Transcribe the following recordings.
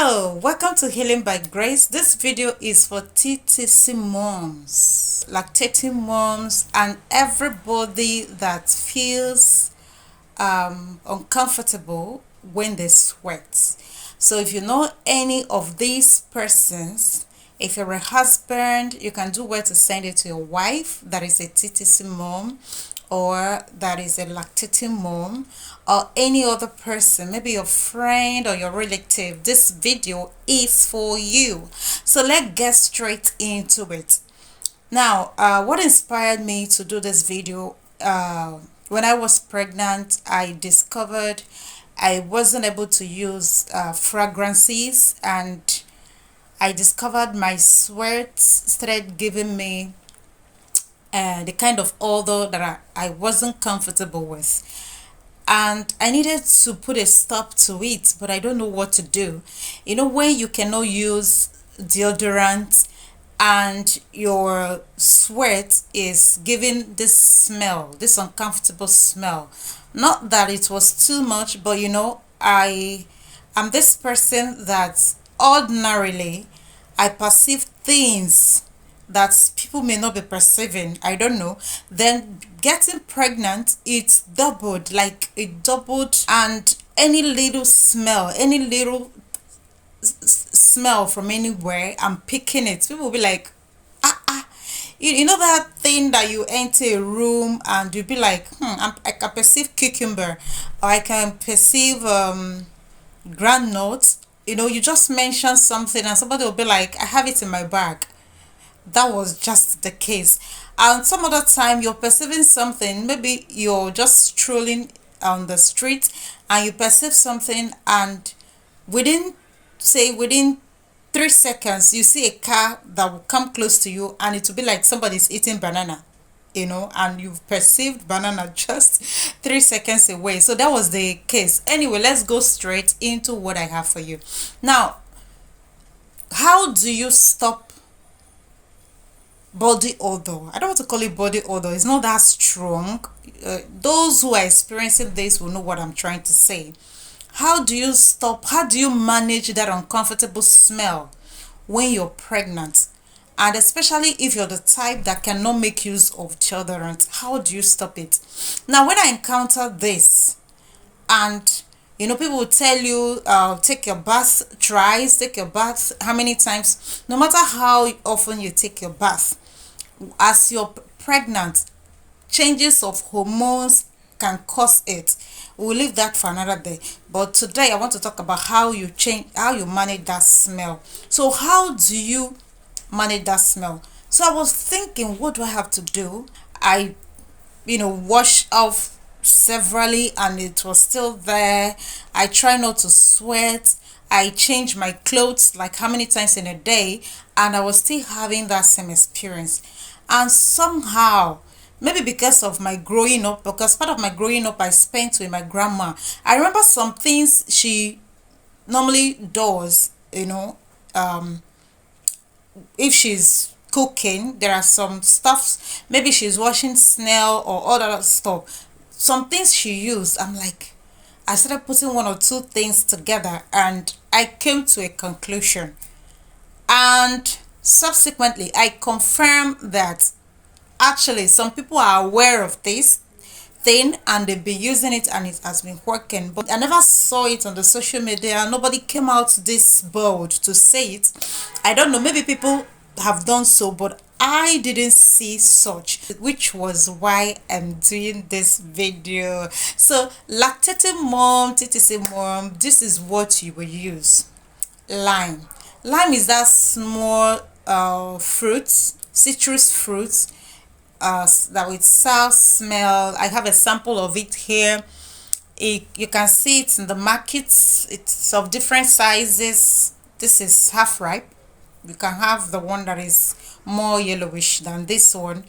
Hello, welcome to Healing by Grace. This video is for TTC moms, lactating moms, and everybody that feels uncomfortable when they sweat. So if you know any of these persons, if you're a husband, you can do well to send it to your wife that is a TTC mom, or that is a lactating mom, or any other person, maybe your friend or your relative. This video is for you. So let's get straight into it. Now, what inspired me to do this video, when I was pregnant, I discovered I wasn't able to use fragrances, and I discovered my sweat started giving me the kind of odor that I wasn't comfortable with. And I needed to put a stop to it, but I don't know what to do. You know, when you cannot use deodorant and your sweat is giving this smell, this uncomfortable smell. Not that it was too much, but you know, I am this person that ordinarily I perceive things that people may not be perceiving. I don't know. Then getting pregnant, it's doubled, like it doubled, and any little smell, any little smell from anywhere, I'm picking it. People will be like, you know that thing that you enter a room and you'll be like, I can perceive cucumber, or I can perceive groundnuts. You know, you just mention something and somebody will be like, I have it in my bag. That was just the case. And some other time you're perceiving something, maybe you're just strolling on the street and you perceive something, and within, say, within 3 seconds you see a car that will come close to you, and it will be like somebody's eating banana, you know, and you've perceived banana just 3 seconds away. So that was the case. Anyway, let's go straight into what I have for you now. How do you stop body odor? I don't want to call it body odor, it's not that strong. Those who are experiencing this will know what I'm trying to say. How do you stop, how do you manage that uncomfortable smell when you're pregnant, and especially if you're the type that cannot make use of deodorant? How do you stop it? Now, when I encounter this, and you know, people will tell you, take your bath thrice, take your bath how many times. No matter how often you take your bath, as you're pregnant, changes of hormones can cause it. We'll leave that for another day, but today I want to talk about how you manage that smell. So how do you manage that smell? So I was thinking, what do I have to do? I, you know, wash off severally and it was still there. I try not to sweat. I change my clothes like how many times in a day, and I was still having that same experience. And somehow, maybe because of my growing up, because part of my growing up I spent with my grandma, I remember some things she normally does, you know. If she's cooking, there are some stuffs, maybe she's washing snail or other stuff, some things she used. I'm like, I started putting one or two things together and I came to a conclusion, and subsequently I confirmed that actually some people are aware of this thing and they've been using it and it has been working, but I never saw it on the social media. Nobody came out this bold to say it. I don't know, maybe people have done so, but I didn't see such, which was why I'm doing this video. So lactating mom, TTC mom, this is what you will use. Lime is that small fruits, citrus fruits, that with sour smell. I have a sample of it here. You can see it in the markets. It's of different sizes. This is half ripe. You can have the one that is more yellowish than this one.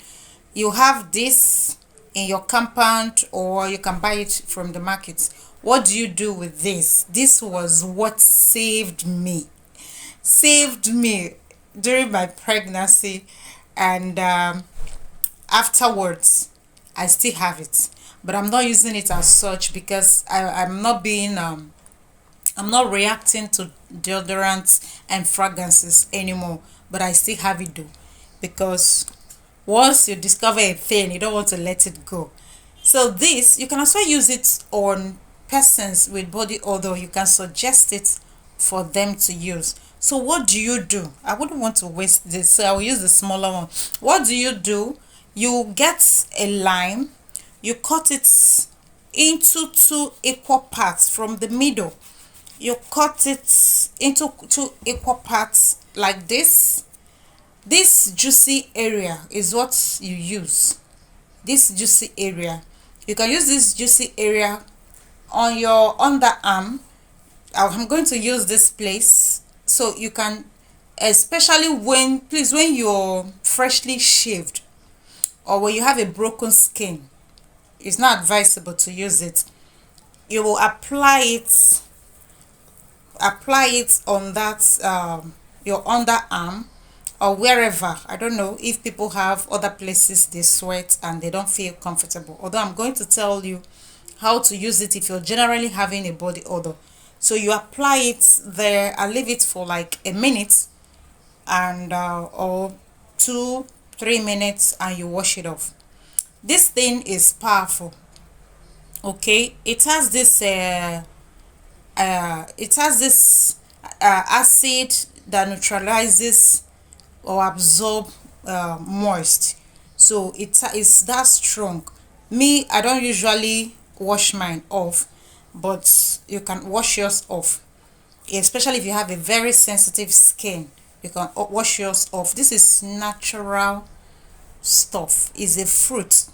You have this in your compound, or you can buy it from the market. What do you do with this? This was what saved me during my pregnancy, and afterwards I still have it, but I'm not using it as such because I'm not being I'm not reacting to deodorants and fragrances anymore, but I still have it though, because once you discover a thing, you don't want to let it go. So this, you can also use it on persons with body odor. You can suggest it for them to use. So what do you do? I wouldn't want to waste this, so I will use the smaller one. What do? You get a lime, you cut it into two equal parts from the middle. You cut it into two equal parts like this. This juicy area is what you use. This juicy area, you can use this juicy area on your underarm. I'm going to use this place, so you can, especially when, please, when you're freshly shaved or when you have a broken skin, it's not advisable to use it. You will apply it on that your underarm or wherever. I don't know if people have other places they sweat and they don't feel comfortable, although I'm going to tell you how to use it if you're generally having a body odor. So you apply it there and leave it for like a minute, and or 2 3 minutes, and you wash it off. This thing is powerful. Okay, it has this acid that neutralizes or absorb moist, so it is that strong. Me, I don't usually wash mine off, but you can wash yours off, especially if you have a very sensitive skin. You can wash yours off. This is natural stuff, is a fruit,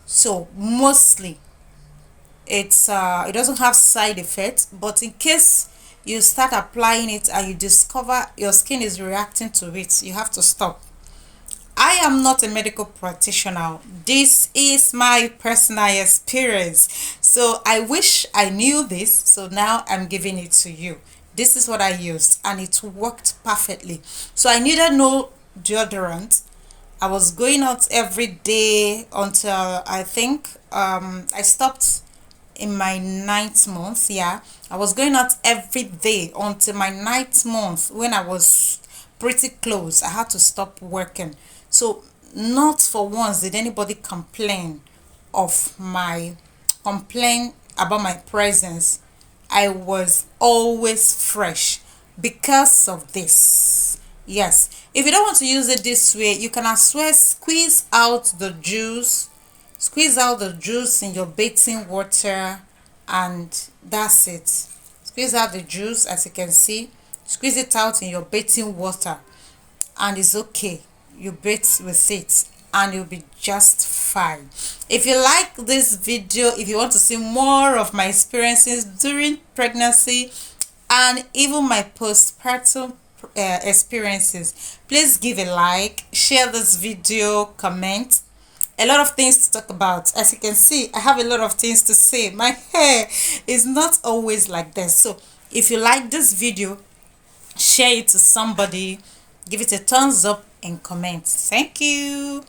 so mostly it doesn't have side effects, but in case you start applying it and you discover your skin is reacting to it, you have to stop. I am not a medical practitioner. This is my personal experience. So I wish I knew this. So now I'm giving it to you. This is what I used and it worked perfectly. So I needed no deodorant. I was going out every day until I think I stopped in my ninth month. Yeah, I was going out every day until my ninth month, when I was pretty close. I had to stop working. So not for once did anybody complain about my presence. I was always fresh because of this. Yes, if you don't want to use it this way, you can as well squeeze out the juice in your bathing water, and that's it. Squeeze out the juice, as you can see. Squeeze it out in your bathing water, and it's okay. You bathe with it and you'll be just fine. If you like this video, if you want to see more of my experiences during pregnancy and even my postpartum experiences, please give a like, share this video, comment. A lot of things to talk about. As you can see, I have a lot of things to say. My hair is not always like this. So if you like this video, share it to somebody, give it a thumbs up and comment. Thank you.